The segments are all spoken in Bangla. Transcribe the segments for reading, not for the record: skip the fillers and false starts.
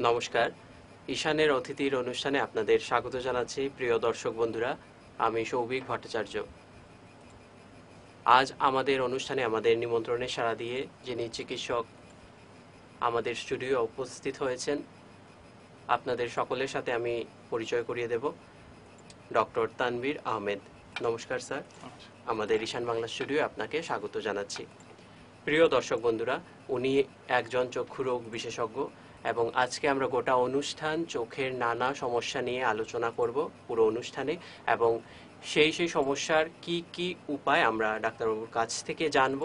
নমস্কার। ঈশানের অতিথির অনুষ্ঠানে আপনাদের স্বাগত জানাচ্ছি প্রিয় দর্শক বন্ধুরা। আমি সৌভিক ভট্টাচার্য। আজ আমাদের অনুষ্ঠানে আমাদের নিমন্ত্রণে সাড়া দিয়ে যিনি চিকিৎসক আমাদের স্টুডিও উপস্থিত হয়েছেন, আপনাদের সকলের সাথে আমি পরিচয় করিয়ে দেব। ডক্টর তানভীর আহমেদ। নমস্কার স্যার, আমাদের ঈশান বাংলা স্টুডিও আপনাকে স্বাগত জানাচ্ছি। প্রিয় দর্শক বন্ধুরা, উনি একজন চক্ষু রোগ বিশেষজ্ঞ এবং আজকে আমরা গোটা অনুষ্ঠান চোখের নানা সমস্যা নিয়ে আলোচনা করব পুরো অনুষ্ঠানে, এবং সেই সমস্যার কি কি উপায় আমরা ডাক্তারবাবুর কাছ থেকে জানব।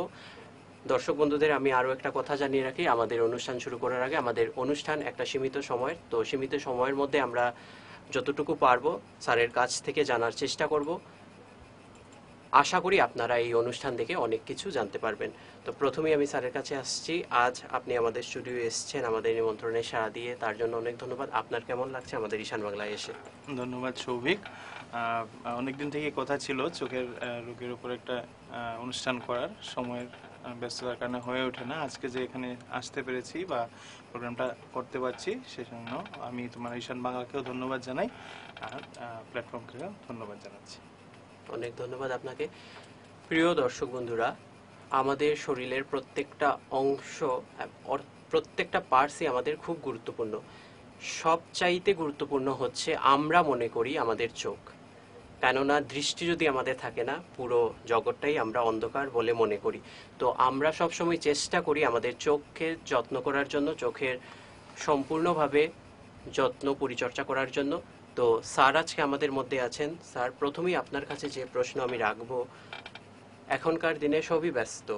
দর্শক বন্ধুদের আমি আরও একটা কথা জানিয়ে রাখি, আমাদের অনুষ্ঠান শুরু করার আগে আমাদের অনুষ্ঠান একটা সীমিত সময়ের, তো সীমিত সময়ের মধ্যে আমরা যতটুকু পারবো স্যারের কাছ থেকে জানার চেষ্টা করব। আশা করি আপনারা এই অনুষ্ঠান দেখে অনেক কিছু জানতে পারবেন। তো প্রথমেই আমি স্যারের কাছে আসছি। আজ আপনি আমাদের স্টুডিও এসেছেন আমাদের নিমন্ত্রণে সাড়া দিয়ে, তার জন্য অনেক ধন্যবাদ। আপনার কেমন লাগছে আমাদের ঈশান বাংলায় এসে? ধন্যবাদ সৌভিক। অনেকদিন থেকে কথা ছিল চোখের রোগের উপর একটা অনুষ্ঠান করার, সময়ের ব্যস্ততার কারণে হয়ে ওঠে না। আজকে যে এখানে আসতে পেরেছি বা প্রোগ্রামটা করতে পারছি, সেজন্য আমি তোমার ঈশান বাংলাকেও ধন্যবাদ জানাই, আর প্ল্যাটফর্মকেও ধন্যবাদ জানাচ্ছি। অনেক ধন্যবাদ আপনাকে। প্রিয় দর্শক বন্ধুরা, আমাদের শরীরের প্রত্যেকটা অংশ, প্রত্যেকটা পার্টসই আমাদের খুব গুরুত্বপূর্ণ। সবচাইতে গুরুত্বপূর্ণ হচ্ছে আমরা মনে করি আমাদের চোখ, কেননা দৃষ্টি যদি আমাদের থাকে না, পুরো জগৎটাই আমরা অন্ধকার বলে মনে করি। তো আমরা সবসময় চেষ্টা করি আমাদের চোখকে যত্ন করার জন্য, চোখের সম্পূর্ণভাবে যত্ন পরিচর্যা করার জন্য। তো স্যার আজকে আমাদের মধ্যে আছেন। স্যার, প্রথমেই আপনার কাছে যে প্রশ্ন আমি রাখবো, এখনকার দিনে সবই ব্যস্ত,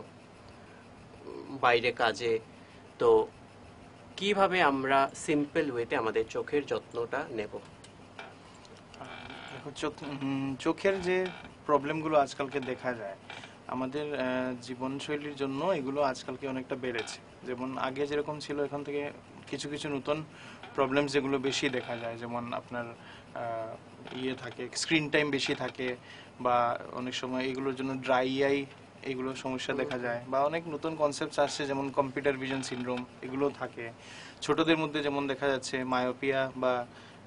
বাইরে কাজে, তো কিভাবে আমরা সিম্পল ওয়েতে আমাদের চোখের যত্নটা নেব? চোখের যে প্রবলেমগুলো আজকালকে দেখা যায় আমাদের জীবনশৈলীর জন্য, এগুলো আজকালকে অনেকটা বেড়েছে। যেমন আগে যেরকম ছিল, এখান থেকে কিছু কিছু নতুন প্রবলেম যেগুলো বেশি দেখা যায়, যেমন আপনার থাকে, স্ক্রিন টাইম বেশি থাকে, বা অনেক সময় এগুলোর জন্য ড্রাই আই এগুলো সমস্যা দেখা যায়, বা অনেক নতুন কনসেপ্ট আসছে যেমন কম্পিউটার ভিশন সিনড্রোম, এগুলো থাকে। ছোটদের মধ্যে যেমন দেখা যাচ্ছে মায়োপিয়া বা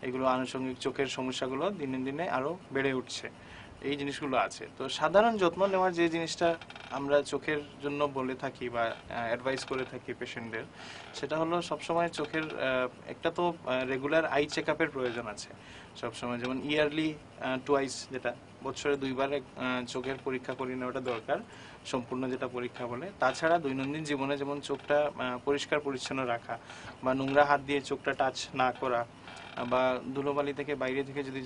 এগুলো আনুষঙ্গিক চোখের সমস্যাগুলো দিনে দিনে আরও বেড়ে উঠছে, এই জিনিসগুলো আছে। তো সাধারণ যত্ন নেওয়ার যে জিনিসটা আমরা চোখের জন্য বলে থাকি বা অ্যাডভাইস করে থাকি পেশেন্টদের, সেটা হলো সবসময় চোখের একটা তো রেগুলার আই চেক আপের প্রয়োজন আছে সবসময়। যেমন ইয়ারলি টুয়াইস, যেটা বছরে 2বার চোখের পরীক্ষা করিয়ে নেওয়াটা দরকার, সম্পূর্ণ যেটা পরীক্ষা বলে। তাছাড়া দৈনন্দিন জীবনে যেমন চোখটা পরিষ্কার পরিচ্ছন্ন রাখা, বা নোংরা হাত দিয়ে চোখটা টাচ না করা, বা ধুলোবালি থেকে বাইরে থেকে যদি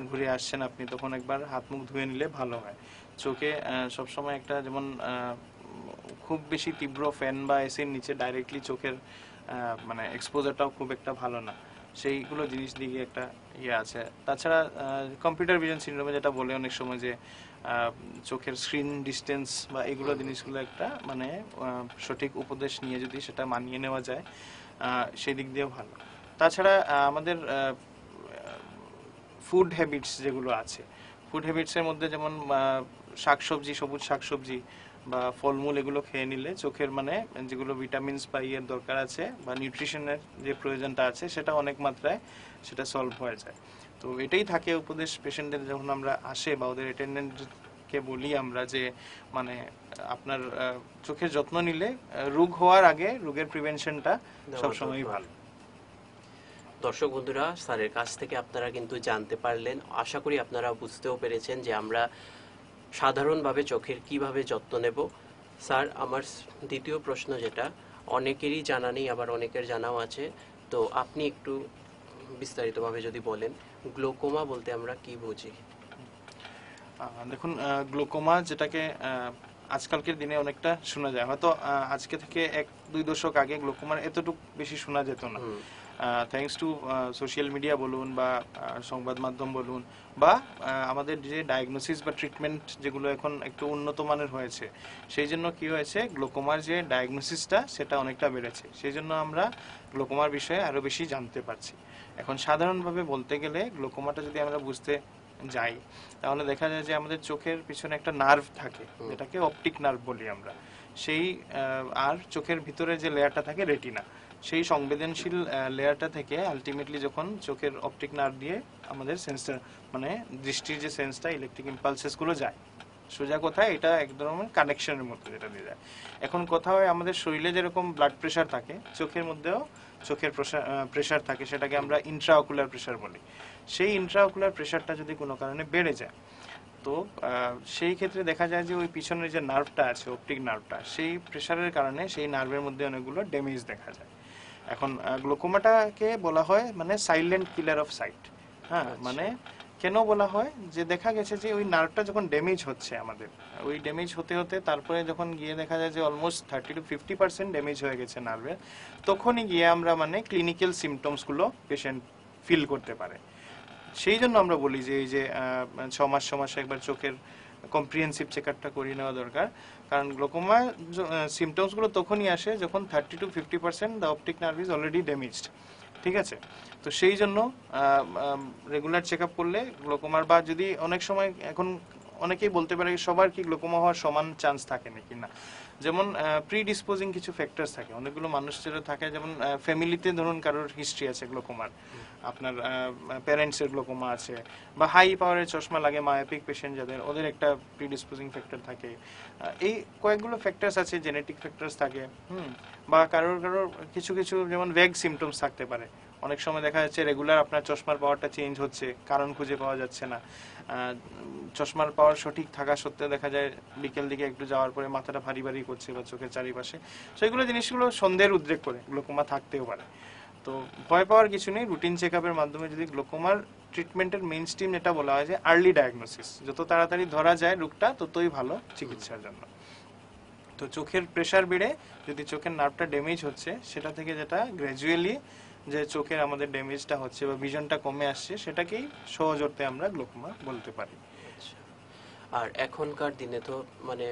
ঘুরে আসছেন আপনি, তখন একবার হাত মুখ ধুয়ে নিলে ভালো হয়। চোখে সবসময় একটা, যেমন খুব বেশি তীব্র ফ্যান বা এসির নিচে ডাইরেক্টলি চোখের মানে এক্সপোজারটাও খুব একটা ভালো না, সেইগুলো জিনিস দিকে একটা আছে। তাছাড়া কম্পিউটার ভিশন সিনড্রোমে যেটা বলে অনেক সময় যে চোখের স্ক্রিন ডিস্টেন্স বা এগুলো জিনিসগুলো একটা মানে সঠিক উপদেশ নিয়ে যদি সেটা মানিয়ে নেওয়া যায়, সেই দিক দিয়েও ভালো। তাছাড়া আমাদের ফুড হ্যাবিটস যেগুলো আছে, ফুড হ্যাবিটসের মধ্যে যেমন শাকসবজি, সবুজ শাকসবজি বা ফলমূল, এগুলো খেয়ে নিলে চোখের মানে যেগুলো ভিটামিনস বা ইয়ের দরকার আছে বা নিউট্রিশনের যে প্রয়োজনটা আছে, সেটা অনেক মাত্রায় সেটা সলভ হয়ে যায়। তো এটাই থাকে উপদেশ পেশেন্টদের যখন আমরা আসে বা ওদের অ্যাটেন্ডেন্টকে বলি আমরা, যে মানে আপনার চোখের যত্ন নিলে রোগ হওয়ার আগে রোগের প্রিভেনশনটা সবসময়ই ভালো। দর্শক বন্ধুরা, স্যারের কাছ থেকে আপনারা কিন্তু জানতে পারলেন, আশা করি আপনারা বুঝতেও পেরেছেন যে আমরা সাধারণভাবে চোখের কিভাবে যত্ন নেব। স্যার, আমার দ্বিতীয় প্রশ্ন, যেটা অনেকেরই জানা নেই আবার অনেকের জানাও আছে, তো আপনি একটু বিস্তারিতভাবে যদি বলেন, গ্লোকোমা বলতে আমরা কি বুঝি? দেখুন, গ্লোকোমা যেটাকে আজকালকের দিনে অনেকটা শোনা যায়, হয়তো আজকে থেকে 1-2 দশক আগে গ্লোকোমার এতটুকু বেশি শোনা যেত না। থ্যাঙ্কস টু সোশ্যাল মিডিয়া বলুন বা সংবাদ মাধ্যম বলুন, বা আমাদের যে ডায়াগনোসিস বা ট্রিটমেন্ট যেগুলো এখন একটু উন্নত মানের হয়েছে, সেই জন্য কি হয়েছে, গ্লোকোমার যে ডায়াগনোসিসটা সেটা অনেকটা বেড়েছে। সেই জন্য আমরা গ্লোকোমার বিষয়ে আরও বেশি জানতে পারছি। এখন সাধারণভাবে বলতে গেলে গ্লোকোমাটা যদি আমরা বুঝতে যাই, তাহলে দেখা যায় যে আমাদের চোখের পিছনে একটা নার্ভ থাকে, যেটাকে অপটিক নার্ভ বলি আমরা। সেই আর চোখের ভিতরে যে লেয়ারটা থাকে রেটিনা, সেই সংবেদনশীল লেয়ারটা থেকে আলটিমেটলি যখন চোখের অপটিক নার্ভ দিয়ে আমাদের সেন্সটা মানে দৃষ্টির যে সেন্সটা ইলেকট্রিক ইম্পালসেসগুলো যায় সোজা কোথায়, এটা এক ধরনের কানেকশনের মতো যেটা দিয়ে যায়। এখন কথা হয় আমাদের শরীরে যেরকম ব্লাড প্রেশার থাকে চোখের মধ্যেও চোখের প্রেশার থাকে, সেটাকে আমরা ইন্ট্রাঅকুলার প্রেশার বলি। সেই ইন্ট্রাঅকুলার প্রেশারটা যদি কোনো কারণে বেড়ে যায় তো সেই ক্ষেত্রে দেখা যায় যে ওই পিছনের যে নার্ভটা আছে অপটিক নার্ভটা সেই প্রেশারের কারণে সেই নার্ভের মধ্যে অনেকগুলো ড্যামেজ দেখা যায়। এখন গ্লোকোমাটাকে বলা হয় মানে সাইলেন্ট কিলার অফ সাইট। হ্যাঁ, মানে কেন বলা হয় যে দেখা গেছে যে ওই নার্ভটা যখন ড্যামেজ হচ্ছে আমাদের, ওই ড্যামেজ হতে হতে তারপরে যখন গিয়ে দেখা যায় যে অলমোস্ট 30-50% ড্যামেজ হয়ে গেছে নার্ভের, তখনই গিয়ে আমরা মানে ক্লিনিক্যাল সিমটমসগুলো পেশেন্ট ফিল করতে পারে। সেই জন্য আমরা বলি যে এই যে 6 মাসে একবার চোখের কম্প্রিহেন্সিভ চেকআপটা করিয়ে নেওয়া দরকার, কারণ গ্লোকোমা সিমটমসগুলো তখনই আসে যখন 30-50% the optic nerve is already damaged. ঠিক আছে, তো সেই জন্য রেগুলার চেক আপ করলে গ্লোকোমার, বা যদি অনেক সময় এখন অনেকেই বলতে পারে সবার কি গ্লোকোমা হওয়ার সমান চান্স থাকে নাকি না, যেমন প্রিডিসপোজিং কিছু ফ্যাক্টরস থাকে, অনেকগুলো মানুষ যেটা থাকে, যেমন ফ্যামিলিতে ধরুন কারোর হিস্ট্রি আছে গ্লোকোমার, আপনার প্যারেন্টসের গ্লোকোমা আছে, বা হাই পাওয়ারের চশমা লাগে মায়োপিক পেশেন্ট যাদের, ওদের একটা প্রিডিসপোজিং ফ্যাক্টর থাকে। এই কয়েকগুলো ফ্যাক্টরস আছে, জেনেটিক ফ্যাক্টরস থাকে, বা কারোর কিছু কিছু যেমন ভ্যাগ সিমটমস থাকতে পারে। অনেক সময় দেখা যাচ্ছে রেগুলার আপনার চশমার পাওয়ারটা চেঞ্জ হচ্ছে, কারণ খুঁজে পাওয়া যাচ্ছে না, চশমার পাওয়ার সঠিক থাকা সত্ত্বেও দেখা যায় বিকেল দিকে একটু যাওয়ার পরে মাথাটা ভারী ভারী করছে বা চোখের চারিপাশে, সেগুলো জিনিসগুলো সন্দেহের উদ্রেক করে, গ্লোকোমা থাকতেও পারে। তো ভয় পাওয়ার কিছু নেই, রুটিন চেক আপের মাধ্যমে যদি গ্লোকোমার ট্রিটমেন্টের মেইন স্ট্রিম যেটা বলা হয় যে আর্লি ডায়াগনোসিস, যত তাড়াতাড়ি ধরা যায় রোগটা ততই ভালো চিকিৎসার জন্য। তো চোখের প্রেশার বেড়ে যদি চোখের নার্ভটা ড্যামেজ হচ্ছে, সেটা থেকে যেটা গ্র্যাজুয়ালি যে চোখের আমাদের ড্যামেজটা হচ্ছে বা ভিশনটা কমে আসছে, সেটাকেই সহজ অর্থে আমরা গ্লোকোমা বলতে পারি। আর এখনকার দিনে তো মানে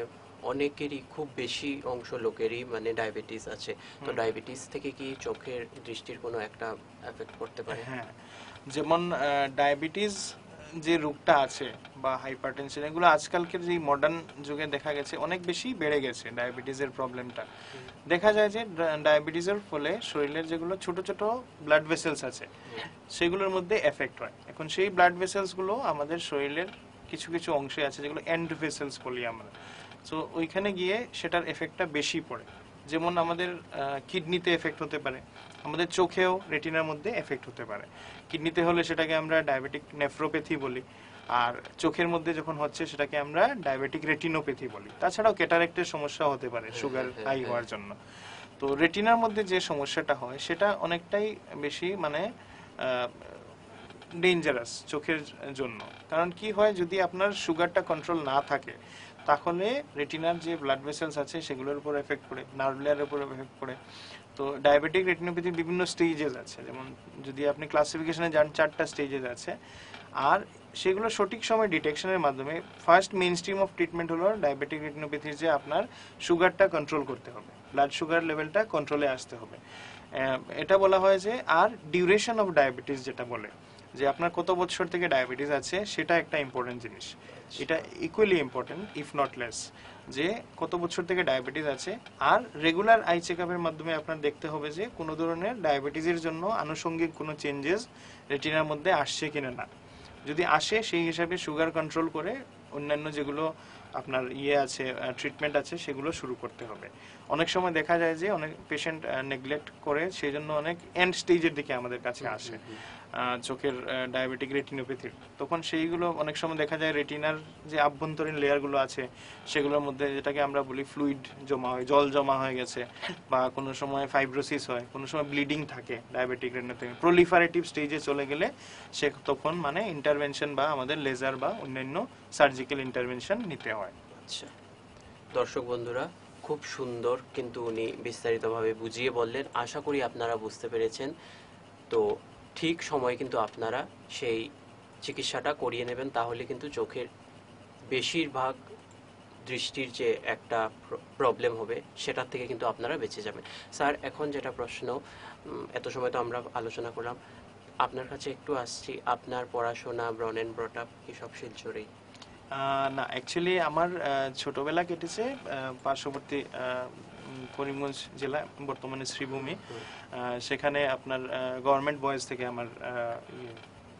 অনেকেরই, খুব বেশি অংশ লোকেরই মানে ডায়াবেটিস আছে, তো ডায়াবেটিস থেকে কি চোখের দৃষ্টির কোনো একটা এফেক্ট পড়তে পারে? হ্যাঁ, যেমন ডায়াবেটিস যে রোগটা আছে বা হাইপারটেনশন, এগুলো আজকালকের যে মডার্ন যুগে দেখা গেছে অনেক বেশি বেড়ে গেছে। ডায়াবেটিসের প্রবলেমটা দেখা যায় যে ডায়াবেটিসের ফলে শরীরের যেগুলো ছোট ছোট ব্লাড ভেসেলস আছে সেগুলোর মধ্যে এফেক্ট হয়। এখন সেই ব্লাড ভেসেলসগুলো আমাদের শরীরের কিছু কিছু অংশে আছে যেগুলো এন্ড ভেসেলস বলি আমরা, সো ওইখানে গিয়ে সেটার এফেক্টটা বেশি পড়ে। যেমন আমাদের কিডনিতে এফেক্ট হতে পারে, আমাদের চোখেও রেটিনার মধ্যে এফেক্ট হতে পারে। কিডনিতে হলে সেটাকে আমরা ডায়াবেটিক নেফ্রোপ্যাথি বলি, আর চোখের মধ্যে যখন হচ্ছে সেটাকে আমরা ডায়াবেটিক রেটিনোপ্যাথি বলি। তাছাড়াও ক্যাটারেক্টের সমস্যা হতে পারে সুগার হাই হওয়ার জন্য। তো রেটিনার মধ্যে যে সমস্যাটা হয় সেটা অনেকটাই বেশি মানে ডেঞ্জারাস চোখের জন্য। কারণ কি হয়, যদি আপনার সুগারটা কন্ট্রোল না থাকে তাহলে রেটিনার যে ব্লাড ভেসেলস আছে সেগুলোর উপর এফেক্ট পড়ে, নার্ভ লেয়ারের উপর এফেক্ট পড়ে। তো ডায়াবেটিক রেটিনোপ্যাথির বিভিন্ন স্টেজেস আছে, যেমন যদি আপনি ক্লাসিফিকেশনে যান 4টা স্টেজেস আছে, আর সেগুলো সঠিক সময় ডিটেকশনের মাধ্যমে first main stream of treatment হলো ডায়াবেটিক রেটিনোপ্যাথির যে আপনার সুগারটা কন্ট্রোল করতে হবে, ব্লাড সুগার লেভেলটা কন্ট্রোলে আসতে হবে। এটা বলা হয় যে, আর ডিউরেশন অফ ডায়াবেটিস যেটা বলে যে আপনার কত বছর থেকে ডায়াবেটিস আছে, সেটা একটা ইম্পর্টেন্ট জিনিস। এটা equally important if not less, যে কত বছর থেকে ডায়াবেটিস আছে। আর রেগুলার আই চেক আপের মাধ্যমে আপনার দেখতে হবে যে কোনো ধরনের ডায়াবেটিসের জন্য আনুষঙ্গিক কোনো চেঞ্জেস রেটিনার মধ্যে আসছে কিনা না। যদি আসে সেই হিসাবে সুগার কন্ট্রোল করে অন্যান্য যেগুলো আপনার আছে ট্রিটমেন্ট আছে সেগুলো শুরু করতে হবে। অনেক সময় দেখা যায় যে অনেক পেশেন্ট নেগলেক্ট করে, সেই জন্য অনেক এন্ড স্টেজের দিকে আমাদের কাছে আসে চোখের ডায়াবেটিক রেটিনোপ্যাথির। তখন সেইগুলো অনেক সময় দেখা যায় রেটিনার যে আভ্যন্তরীণ লেয়ারগুলো আছে সেগুলোর মধ্যে, যেটাকে আমরা বলি ফ্লুইড জমা হয়, জল জমা হয়ে গেছে, বা কোনো সময় ফাইব্রোসিস হয়, কোনো সময় ব্লিডিং থাকে ডায়াবেটিক রেটিনোপ্যাথি। প্রলিফারেটিভ স্টেজে চলে গেলে সে তখন মানে ইন্টারভেনশন বা আমাদের লেজার বা অন্যান্য সার্জিক্যাল ইন্টারভেনশন নিতে হয়। আচ্ছা দর্শক বন্ধুরা, খুব সুন্দর কিন্তু উনি বিস্তারিতভাবে বুঝিয়ে বললেন। আশা করি আপনারা বুঝতে পেরেছেন। তো ঠিক সময়ে কিন্তু আপনারা সেই চিকিৎসাটা করিয়ে নেবেন, তাহলে কিন্তু চোখের বেশিরভাগ দৃষ্টির যে একটা প্রবলেম হবে সেটার থেকে কিন্তু আপনারা বেঁচে যাবেন। স্যার, এখন যেটা প্রশ্ন, এত সময় তো আমরা আলোচনা করলাম, আপনার কাছে একটু আসছি, আপনার পড়াশোনা ব্রন এন্ড ব্রট আপ কি সব শিলচরেই? না, অ্যাকচুয়ালি আমার ছোটবেলা কেটেছে পার্শ্ববর্তী করিমগঞ্জ জেলা, বর্তমানে শ্রীভূমি। সেখানে আপনার গভর্নমেন্ট বয়েজ থেকে আমার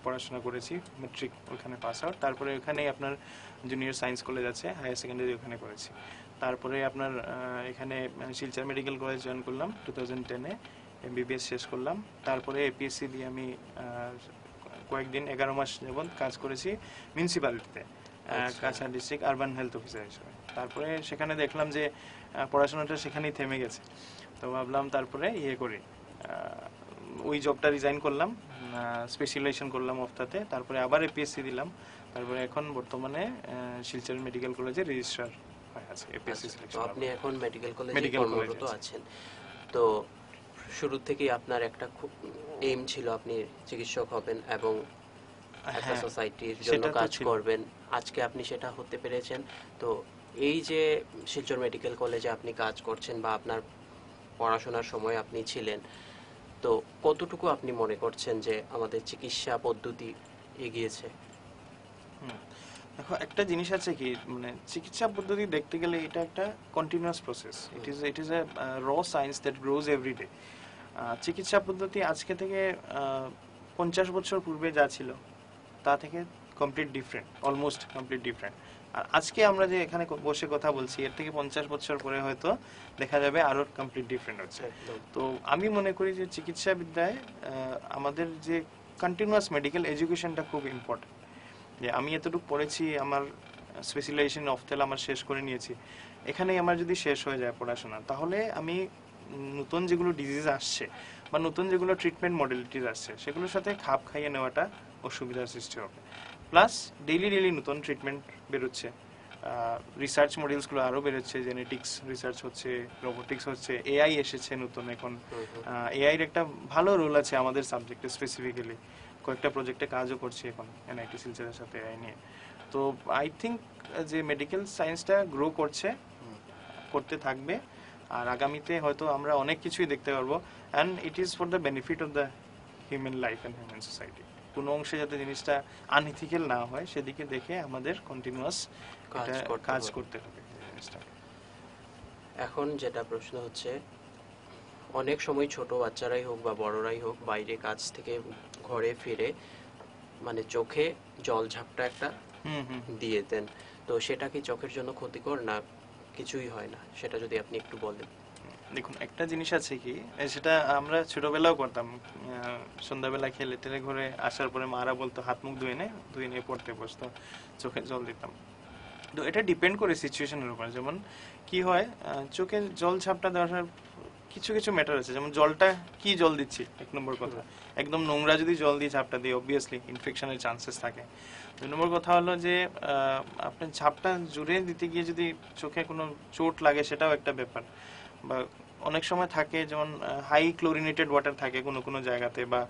পড়াশোনা করেছি, মেট্রিক ওখানে পাস আউট। তারপরে ওখানেই আপনার জুনিয়র সায়েন্স কলেজ আছে, হায়ার সেকেন্ডারি ওখানে করেছি। তারপরে আপনার এখানে শিলচর মেডিকেল কলেজ জয়েন করলাম 2010-এ, এমবিবিএস শেষ করলাম। তারপরে এপিএসসি দিয়ে আমি কয়েকদিন 11 মাস যাবত কাজ করেছি মিউনিসিপ্যালিটিতে, Cachar district urban health officer হিসেবে। তারপরে সেখানে দেখলাম যে পড়াশোনাটা সেখানেই থেমে গেছে, তো ভাবলাম তারপরে করি, ওই জবটা রিজাইন করলাম, স্পেশালাইজেশন করলাম অফতাতে। তারপরে আবার এপিএসসি দিলাম। তারপরে এখন বর্তমানে শিলচর মেডিকেল কলেজে রেজিস্ট্রার হয়ে আছে এপিএসসি সিলেকশন। আপনি এখন মেডিকেল কলেজে মেডিকেল কলেজে কর্মরত আছেন। তো শুরু থেকেই আপনার একটা খুব এইম ছিল আপনি চিকিৎসক হবেন এবং একটা সোসাইটির জন্য কাজ করবেন, আজকে আপনি সেটা হতে পেরেছেন। তো এই যে শিলচর মেডিকেল কলেজে আপনি কাজ করছেন বা আপনার পড়াশোনার সময় আপনি ছিলেন, তো কতটুকু আপনি মনে করছেন যে আমাদের চিকিৎসা পদ্ধতি এগিয়েছে? দেখো, একটা জিনিস আছে কি, মানে চিকিৎসা পদ্ধতি দেখতে গেলে এটা একটা continuous process. It is a raw science that grows every day. চিকিৎসা পদ্ধতি আজকে থেকে 50 বছর পূর্বে যা ছিল তা থেকে complete different, almost complete different. আর আজকে আমরা যে এখানে বসে কথা বলছি, এর থেকে 50 বছর পরে হয়তো দেখা যাবে আরো কমপ্লিট ডিফারেন্ট হচ্ছে। তো আমি মনে করি যে চিকিৎসা বিদ্যায় আমাদের যে কন্টিনিউয়াস মেডিকেল এডুকেশনটা খুব ইম্পর্টেন্ট। যে আমি এতটুকু পড়েছি, আমার স্পেশালাইজেশন অফথেল আমার শেষ করে নিয়েছি, এখানেই আমার যদি শেষ হয়ে যায় পড়াশোনা, তাহলে আমি নতুন যেগুলো ডিজিজ আসছে বা নতুন যেগুলো ট্রিটমেন্ট মডেলিটিস আসছে সেগুলোর সাথে খাপ খাইয়ে নেওয়াটা অসুবিধার সৃষ্টি হবে। প্লাস ডেইলি নতুন ট্রিটমেন্ট বেরোচ্ছে, রিসার্চ মডেলসগুলো আরও বেরোচ্ছে, জেনেটিক্স রিসার্চ হচ্ছে, রোবোটিক্স হচ্ছে, এআই এসেছে নতুন। এখন এআইয়ের একটা ভালো রোল আছে আমাদের সাবজেক্টে, স্পেসিফিক্যালি কয়েকটা প্রজেক্টে কাজও করছি এখন এনআইটি শিলচরের সাথে এআই নিয়ে। তো আই থিঙ্ক যে মেডিকেল সায়েন্সটা গ্রো করতে থাকবে, আর আগামীতে হয়তো আমরা অনেক কিছুই দেখতে পারবো। And it is for the benefit of the human life and human society. কোনো অংশে যাতে জিনিসটা আনইথিক্যাল না হয় সেদিকে দেখে আমাদের কন্টিনিউয়াস কাজ করতে হবে জিনিসটা। এখন যেটা প্রশ্ন হচ্ছে, অনেক সময় ছোট বাচ্চারাই হোক বা বড়রাই হোক বাইরে কাজ থেকে ঘরে ফিরে মানে চোখে জল ঝাপটা একটা দিয়ে দেন, তো সেটা কি চোখের জন্য ক্ষতিকর না কিছুই হয় না? সেটা যদি আপনি একটু বলেন। দেখুন, একটা জিনিস আছে কি, সেটা আমরা ছোটবেলাও করতাম। সন্ধ্যাবেলা খেলে টেলে ঘরে আসার পরে মারা বলতো হাত মুখ ধুয়ে নিয়ে পড়তে বসতো, চোখে জল দিতাম। তো এটা ডিপেন্ড করে সিচুয়েশনের উপর। যেমন কি হয়, চোখে জল ঝাপটা দেওয়ার কিছু কিছু ম্যাটার আছে। যেমন জলটা কি জল দিচ্ছি, এক নম্বর কথা। একদম নোংরা যদি জল দিয়ে ঝাপটা দিই, অবভিয়াসলি ইনফেকশনের চান্সেস থাকে। 2 নম্বর কথা হলো যে আপনার ঝাপটা জুড়ে দিতে গিয়ে যদি চোখে কোনো চোট লাগে, সেটাও একটা ব্যাপার। বা অনেক সময় থাকে যেমন হাই ক্লোরিনেটেড ওয়াটার থাকে কোনো জায়গাতে, বা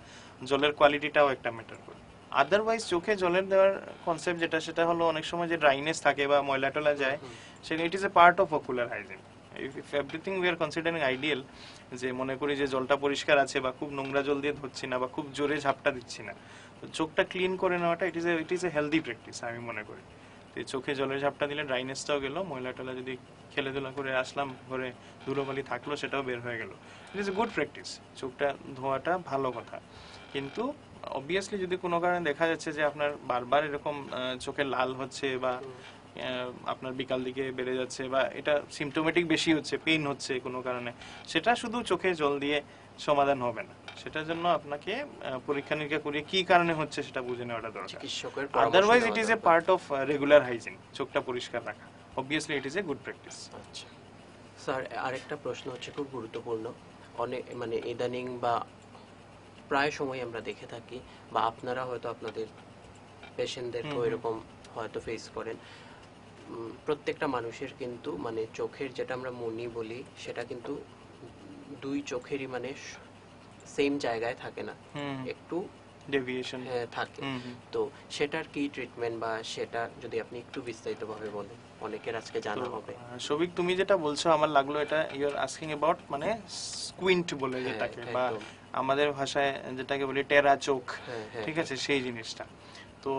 জলের কোয়ালিটিটাও একটা ম্যাটার করে। আদারওয়াইজ চোখে জলের দেওয়ার কনসেপ্ট সেটা হলো অনেক সময় যে ড্রাইনেস থাকে বা ময়লা টলা যায়, সেটা ইট is A part of ocular hygiene. If everything we are considering ideal, যে মনে করি যে জলটা পরিষ্কার আছে বা খুব নোংরা জল দিয়ে ধরছি না বা খুব জোরে ঝাপটা দিচ্ছি না, তো চোখটা ক্লিন করে নেওয়াটা ইট ইজ এ হেলদি প্র্যাকটিস আমি মনে করি। তো চোখে জলের ঝাপটা দিলে ড্রাইনেসটাও গেল, ময়লা টলা যদি খেলাধুলা করে আসলাম ঘরে ধুলোবালি থাকলো সেটাও বের হয়ে গেল। ইট ইজ এ গুড প্র্যাকটিস, চোখটা ধোয়াটা ভালো কথা। কিন্তু অবভিয়াসলি যদি কোনো কারণে দেখা যাচ্ছে যে আপনার বারবার এরকম চোখে লাল হচ্ছে বা আপনার বিকাল দিকে বেড়ে যাচ্ছে বা এটা সিমটোমেটিক বেশি হচ্ছে, পেইন হচ্ছে কোনো কারণে, সেটা শুধু চোখে জল দিয়ে সমাধান হবে না। সেটার জন্য আপনাকে পরীক্ষা নিরীক্ষা করিয়ে কি কারণে হচ্ছে সেটা বুঝে নেওয়াটা দরকার। Otherwise it is A part of regular hygiene, চোখটা পরিষ্কার রাখা। Obviously it is a good practice. আচ্ছা স্যার, আরেকটা প্রশ্ন হচ্ছে খুব গুরুত্বপূর্ণ। অনেক মানে ইদানিং বা প্রায় সময় আমরা দেখে থাকি বা আপনারা হয়তো আপনাদের পেশেন্টদেরকেও এরকম হয়তো ফেস করেন, প্রত্যেকটা মানুষের কিন্তু মানে চোখের যেটা আমরা মনি বলি সেটা কিন্তু দুই চোখেরই মানে সেম জায়গায় থাকে না, একটু ডেভিয়েশন থাকে। তো সেটার কি ট্রিটমেন্ট বা সেটা যদি আপনি একটু বিস্তারিতভাবে বলেন, অনেকের আজকে জানা হবে। সবিক, তুমি যেটা বলছো আমার লাগলো এটা ইউ আর আস্কিং অ্যাবাউট মানে স্কুইন্ট বলে যেটাকে, বা আমাদের ভাষায় যেটাকে বলি টেরা চোখ, ঠিক আছে, সেই জিনিসটা। তো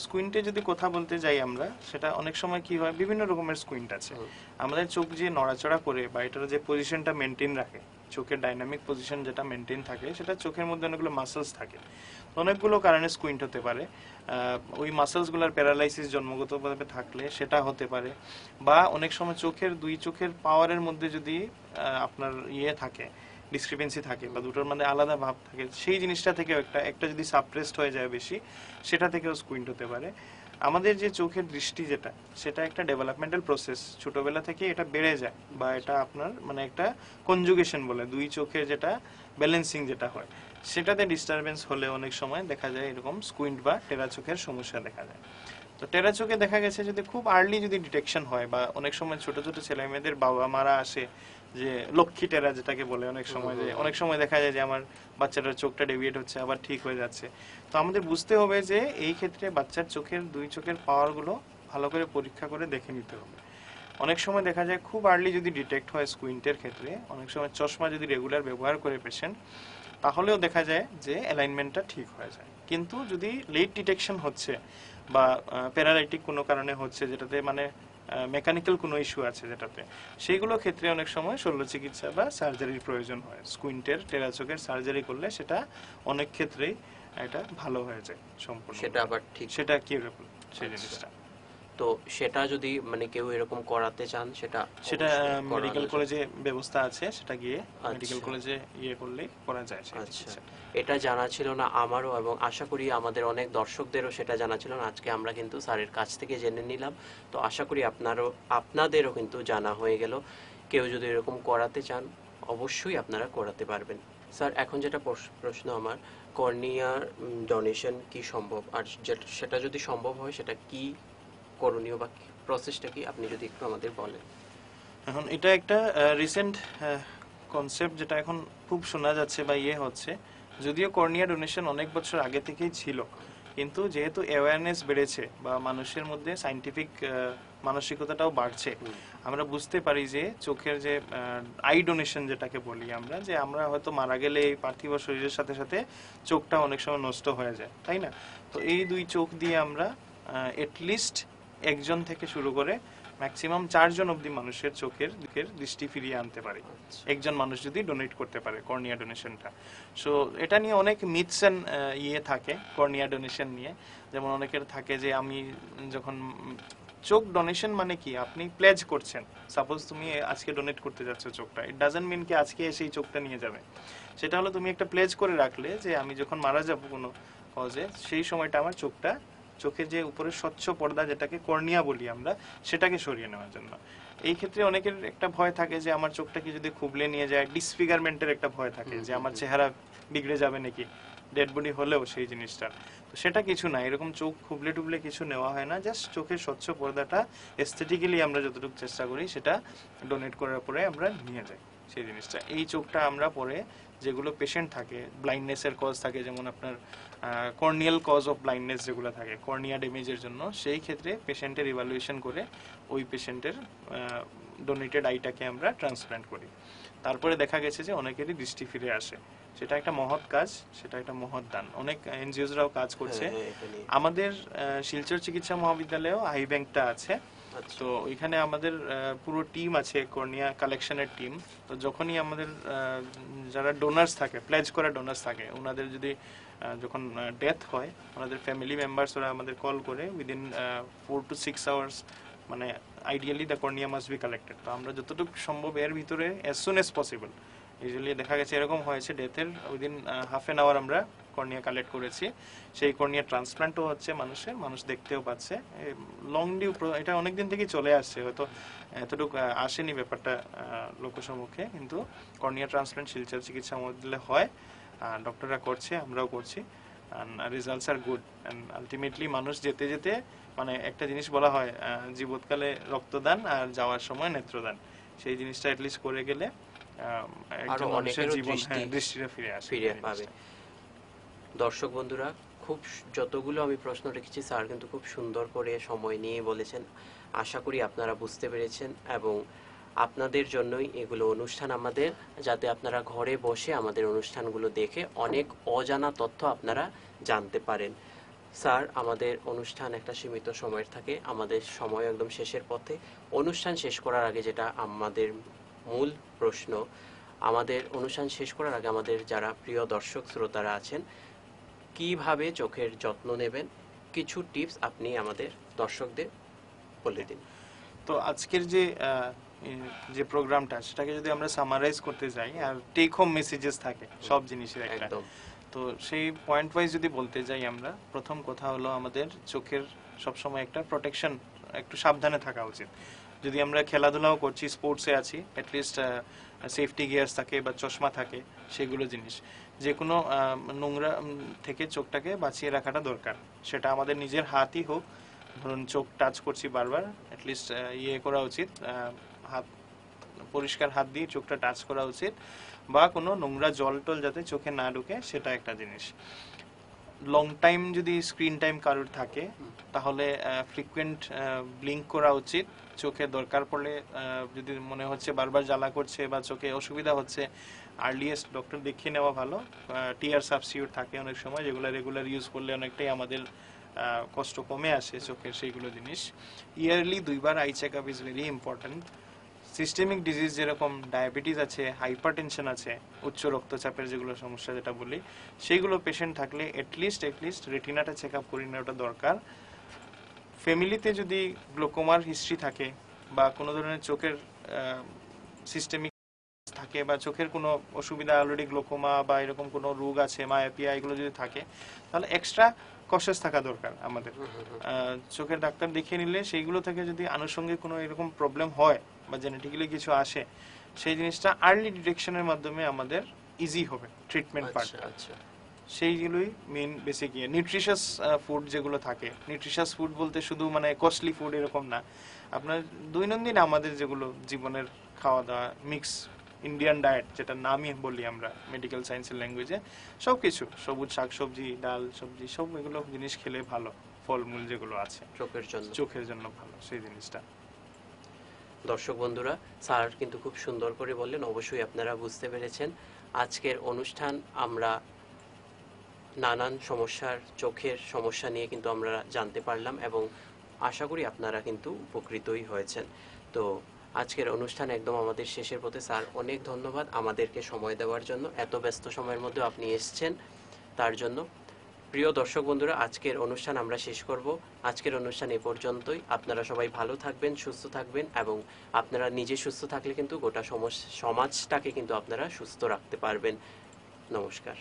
স্কুইন্টে যদি কথা বলতে যাই আমরা, সেটা অনেক সময় কি হয়, বিভিন্ন রকমের স্কুইন্ট আছে। আমাদের চোখ যে নড়াচড়া করে বা এটার যে পজিশনটা মেনটেন রাখে, চোখের ডাইনামিক পজিশন যেটা মেনটেন থাকে, সেটা চোখের মধ্যে অনেকগুলো মাসেলস থাকে। অনেকগুলো কারণে স্কুইন্ট হতে পারে। ওই মাসেলসগুলোর প্যারালাইসিস জন্মগতভাবে থাকলে সেটা হতে পারে, বা অনেক সময় দুই চোখের পাওয়ারের মধ্যে যদি আপনার থাকে, ডিসক্রিপেন্সি থাকে, বা দুটোর মধ্যে আলাদা ভাব থাকে, সেই জিনিসটা থেকেও একটা যদি সাপ্রেসড হয়ে যায় বেশি, সেটা থেকেও স্কুইন্ট হতে পারে। আমাদের যে চোখের দৃষ্টি যেটা, সেটা একটা ডেভেলপমেন্টাল প্রসেস, ছোটবেলা থেকে এটা বেড়ে যায়, বা এটা আপনার একটা কনজুগেশন বলে, দুই চোখের যেটা ব্যালেন্সিং যেটা হয়, সেটাতে ডিস্টারবেন্স হলে অনেক সময় দেখা যায় এরকম স্কুইন্ট বা টেরা চোখের সমস্যা দেখা যায়। তো টেরা চোখে দেখা গেছে যদি খুব আর্লি যদি ডিটেকশন হয়, বা অনেক সময় ছোট ছোট ছেলে মেয়েদের বাবা মারা আসে যে লক্ষ্মী টেরা যেটাকে বলে, অনেক সময় দেখা যায় যে আমার বাচ্চাটার চোখটা ডেভিয়েট হচ্ছে, আবার ঠিক হয়ে যাচ্ছে। তো আমাদের বুঝতে হবে যে এই ক্ষেত্রে বাচ্চার দুই চোখের পাওয়ারগুলো ভালো করে পরীক্ষা করে দেখে নিতে হবে। অনেক সময় দেখা যায় খুব আর্লি যদি ডিটেক্ট হয় স্কুইন্টের ক্ষেত্রে, অনেক সময় চশমা যদি রেগুলার ব্যবহার করে পেশেন্ট, তাহলেও দেখা যায় যে অ্যালাইনমেন্টটা ঠিক হয়ে যায়। কিন্তু যদি লেট ডিটেকশন হচ্ছে বা প্যারালাইটিক কোনো কারণে হচ্ছে, যেটাতে মেকানিক্যাল কোনো ইস্যু আছে যেটাতে, সেইগুলো ক্ষেত্রে অনেক সময় শল্য চিকিৎসা বা সার্জারির প্রয়োজন হয়। স্কুইন্টের টেরাচোখের সার্জারি করলে সেটা অনেক ক্ষেত্রেই এটা ভালো হয়ে যায় সম্পূর্ণ, সেটা আবার ঠিক, সেটা কিউরেবল সেই জিনিসটা। তো সেটা যদি কেউ এরকম করাতে চান, সেটা মেডিকেল কলেজে ব্যবস্থা আছে, সেটা গিয়ে মেডিকেল কলেজে করলে করা যায়। আচ্ছা, এটা জানা ছিল না আমারও, এবং আশা করি আমাদের অনেক দর্শকদেরও সেটা জানা ছিল না। আজকে আমরা কিন্তু স্যারের কাছ থেকে জেনে নিলাম, তো আশা করি আপনাদেরও কিন্তু জানা হয়ে গেল। কেউ যদি এরকম করাতে চান অবশ্যই আপনারা করাতে পারবেন। স্যার, এখন যেটা প্রশ্ন আমার, কর্নিয়ার ডোনেশন কি সম্ভব, আর সেটা যদি সম্ভব হয় সেটা কি করণীয় বা প্রসেসটা কি, আপনি যদি একটু আমাদের বলেন। এখন এটা একটা রিসেন্ট কনসেপ্ট যেটা এখন খুব শোনা যাচ্ছে বা হচ্ছে, যদিও কর্নিয়া ডোনেশন অনেক বছর আগে থেকেই ছিল, কিন্তু যেহেতু অ্যাওয়ারনেস বেড়েছে বা মানুষের মধ্যে সাইন্টিফিক মানসিকতাটাও বাড়ছে, আমরা বুঝতে পারি যে চোখের যে আই ডোনেশন যেটাকে বলি আমরা, যে আমরা হয়তো মারা গেলে এই পার্থিব শরীরের সাথে সাথে চোখটা অনেক সময় নষ্ট হয়ে যায়, তাই না? তো এই দুই চোখ দিয়ে আমরা এটলিস্ট একজন থেকে শুরু করে ম্যাক্সিমাম 4 জন অবধি মানুষের চোখের দৃষ্টি ফিরিয়ে আনতে পারে, একজন মানুষ যদি ডোনেট করতে পারে কর্নিয়া ডোনেশনটা। সো এটা নিয়ে অনেক মিথস এন্ড থাকে কর্নিয়া ডোনেশন নিয়ে। যেমন অনেকের থাকে যে আমি যখন চোখ ডোনেশন মানে কি, আপনি প্লেজ করছেন, সাপোজ তুমি আজকে ডোনেট করতে যাচ্ছ চোখটা, ইট ডাজন্ট মিন কি আজকে এসে এই চোখটা নিয়ে যাবে। সেটা হলো তুমি একটা প্লেজ করে রাখলে যে আমি যখন মারা যাব কোনো কজে, সেই সময়টা আমার চোখের যে উপরে স্বচ্ছ পর্দা যেটাকে কর্নিয়া বলি আমরা, সেটাকে সরিয়ে নেওয়ার জন্য। এই ক্ষেত্রে অনেকের একটা ভয় থাকে যে আমার চোখটাকে যদি খুবলে নিয়ে যায়, ডিসফিগারমেন্টের একটা ভয় থাকে যে আমার চেহারা বিগড়ে যাবে নাকি, ডেড বডি হলেও সেই জিনিসটা। তো সেটা কিছু না, এরকম চোখ খুবলে টুবলে কিছু নেওয়া হয় না, জাস্ট চোখের স্বচ্ছ পর্দাটা এস্থেটিক্যালি আমরা যতটুকু চেষ্টা করি সেটা ডোনেট করার পরে আমরা নিয়ে যাই সেই জিনিসটা। এই চোখটা আমরা পরে যেগুলো পেশেন্ট থাকে, ব্লাইন্ডনেসের কজ থাকে, যেমন আপনার কর্নিয়াল কজ অফ ব্লাইন্ডনেস যেগুলো থাকে কর্নিয়া ড্যামেজের জন্য, সেই ক্ষেত্রে পেশেন্টের ইভালুয়েশন করে ওই পেশেন্টের ডোনেটেড আইটাকে আমরা ট্রান্সপ্ল্যান্ট করি। তারপরে দেখা গেছে যে অনেকেরই দৃষ্টি ফিরে আসে। সেটা একটা মহৎ কাজ, সেটা একটা মহৎ দান। অনেক এনজিওসরাও কাজ করছে। আমাদের শিলচর চিকিৎসা মহাবিদ্যালয়েও আই ব্যাংকটা আছে। তো ওইখানে আমাদের পুরো টিম আছে, কর্নিয়া কালেকশনের টিম। তো যখনই আমাদের যারা ডোনার্স থাকে, প্লেজ করা ডোনার্স থাকে, ওনাদের যদি যখন ডেথ হয়, ওনাদের ফ্যামিলি মেম্বার্স ওরা আমাদের কল করে উইদিন 4 to 6 আওয়ার্স, মানে ideally the cornea must be collected. তো আমরা যতটুকু সম্ভব এর ভিতরে as soon as possible, usually দেখা গেছে এরকম হয়েছে ডেথের উইদিন হাফ অ্যান আওয়ার আমরা কর্নিয়া কালেক্ট করেছি। সেই কর্নিয়া ট্রান্সপ্লান্টও হচ্ছে, মানুষ দেখতেও পাচ্ছে। লং ডিউ এটা অনেকদিন থেকেই চলে আসছে, হয়তো এতটুকু আসেনি ব্যাপারটা লোকসম্মুখে, কিন্তু কর্নিয়া ট্রান্সপ্লান্ট শিলচর চিকিৎসা মহাবিদ্যালয়ে হয়, ডক্টররা করছে, আমরাও করছি, results are good. And ultimately মানুষ যেতে যেতে, মানে একটা জিনিস বলা হয় জীবৎকালে রক্তদান আর যাওয়ার সময় নেত্রদান, সেই জিনিসটা অ্যাটলিস্ট করে গেলে একজন মানুষের জীবন দৃষ্টিটা ফিরে পাবে। দর্শক বন্ধুরা, খুব যতগুলো আমি প্রশ্ন রেখেছি স্যার কিন্তু খুব সুন্দর করে সময় নিয়ে বলেছেন। আশা করি আপনারা বুঝতে পেরেছেন, এবং আপনাদের জন্যই এগুলো অনুষ্ঠান আমাদের, যাতে আপনারা ঘরে বসে আমাদের অনুষ্ঠানগুলো দেখে অনেক অজানা তথ্য আপনারা জানতে পারেন। স্যার, আমাদের অনুষ্ঠান একটা সীমিত সময়ের থাকে, আমাদের সময় একদম শেষের পথে। অনুষ্ঠান শেষ করার আগে যেটা আমাদের মূল প্রশ্ন, আমাদের অনুষ্ঠান শেষ করার আগে আমাদের যারা প্রিয় দর্শক শ্রোতারা আছেন, কিভাবে চোখের যত্ন নেবেন, কিছু টিপস আপনি আমাদের দর্শকদের বলে দিন। তো আজকের যে যে প্রোগ্রামটা, সেটাকে যদি আমরা সামারাইজ করতে যাই, আর টেক হোম মেসেজেস থাকে সব জিনিসের একটা, একদম। তো সেই পয়েন্ট ওয়াইজ যদি বলতে যাই, আমরা প্রথম কথা হলো আমাদের চোখের সবসময় একটা প্রোটেকশন, একটু সাবধানে থাকা উচিত। যদি আমরা খেলাধুলাও করছি, স্পোর্টসে আছি, অ্যাটলিস্ট সেফটি গিয়ার্স থাকে বা চশমা থাকে, সেগুলো জিনিস। যে কোনো নোংরা থেকে চোখটাকে বাঁচিয়ে রাখাটা দরকার। সেটা আমাদের নিজের হাতই হোক, ধরুন চোখ টাচ করছি বারবার, অ্যাটলিস্ট ইয়ে করা উচিত, হাত পরিষ্কার হাত দিয়ে চোখটা টাচ করা উচিত, বা কোনো নোংরা জল টল যাতে চোখে না ঢুকে, সেটা একটা জিনিস। লং টাইম যদি স্ক্রিন টাইম কারোর থাকে, তাহলে ফ্রিকুয়েন্ট ব্লিঙ্ক করা উচিত। চোখে দরকার পড়লে যদি মনে হচ্ছে বারবার জ্বালা করছে বা চোখে অসুবিধা হচ্ছে, আর্লিয়েস্ট ডক্টর দেখিয়ে নেওয়া ভালো। টিয়ার সাবস্টিটিউট থাকে অনেক সময়, যেগুলো রেগুলার ইউজ করলে অনেকটাই আমাদের কষ্ট কমে আসে চোখের, সেইগুলো জিনিস। ইয়ারলি 2বার eye check up is very important. Systemic disease যেরকম ডায়াবেটিস আছে, হাইপারটেনশন আছে, উচ্চ রক্তচাপের যেগুলো সমস্যা যেটা বলি, সেইগুলো পেশেন্ট থাকলে এটলিস্ট রেটিনাটা চেক আপ করে নেওয়াটা দরকার। ফ্যামিলিতে যদি গ্লোকোমার হিস্ট্রি থাকে বা কোনো ধরনের চোখের সিস্টেমিক থাকে বা চোখের কোনো অসুবিধা, অলরেডি গ্লোকোমা বা এরকম কোনো রোগ আছে, মায়োপিয়া, এগুলো যদি থাকে, তাহলে এক্সট্রা কশাস থাকা দরকার আমাদের। চোখের ডাক্তার দেখিয়ে নিলে সেইগুলো থেকে যদি আনুষঙ্গিক কোনো এরকম প্রবলেম হয় বা জেনেটিক্যালি কিছু আসে, সেই জিনিসটা আর্লি ডিটেকশনের মাধ্যমে আমাদের ইজি হবে ট্রিটমেন্ট পার্টটা। সেইগুলোই মেইন বেসিক ইয়ে। নিউট্রিশাস ফুড যেগুলো থাকে, নিউট্রিশাস ফুড বলতে শুধু মানে কস্টলি ফুড এরকম না, আপনার দৈনন্দিন আমাদের যেগুলো জীবনের খাওয়া দাওয়া, মিক্স ইন্ডিয়ান ডায়েট, যেটা নামই বলি আমরা মেডিকেল সায়েন্সের ল্যাঙ্গুয়েজে, সব কিছু সবুজ শাকসবজি, ডাল, সবজি, সব এগুলো জিনিস খেলে ভালো। ফলমূল যেগুলো আছে চোখের জন্য ভালো, সেই জিনিসটা। দর্শক বন্ধুরা, স্যার কিন্তু খুব সুন্দর করে বললেন, অবশ্যই আপনারা বুঝতে পেরেছেন। আজকের অনুষ্ঠান আমরা নানান সমস্যার, চোখের সমস্যা নিয়ে কিন্তু আমরা জানতে পারলাম, এবং আশা করি আপনারা কিন্তু উপকৃতই হয়েছেন। তো আজকের অনুষ্ঠান একদম আমাদের শেষের পথে। স্যার, অনেক ধন্যবাদ আমাদেরকে সময় দেওয়ার জন্য, এত ব্যস্ত সময়ের মধ্যে আপনি এসছেন, তার জন্য। প্রিয় দর্শক বন্ধুরা, আজকের অনুষ্ঠান আমরা শেষ করব। আজকের অনুষ্ঠান এ পর্যন্তই। আপনারা সবাই ভালো থাকবেন, সুস্থ থাকবেন, এবং আপনারা নিজে সুস্থ থাকলে কিন্তু গোটা সমাজটাকে কিন্তু আপনারা সুস্থ রাখতে পারবেন। নমস্কার।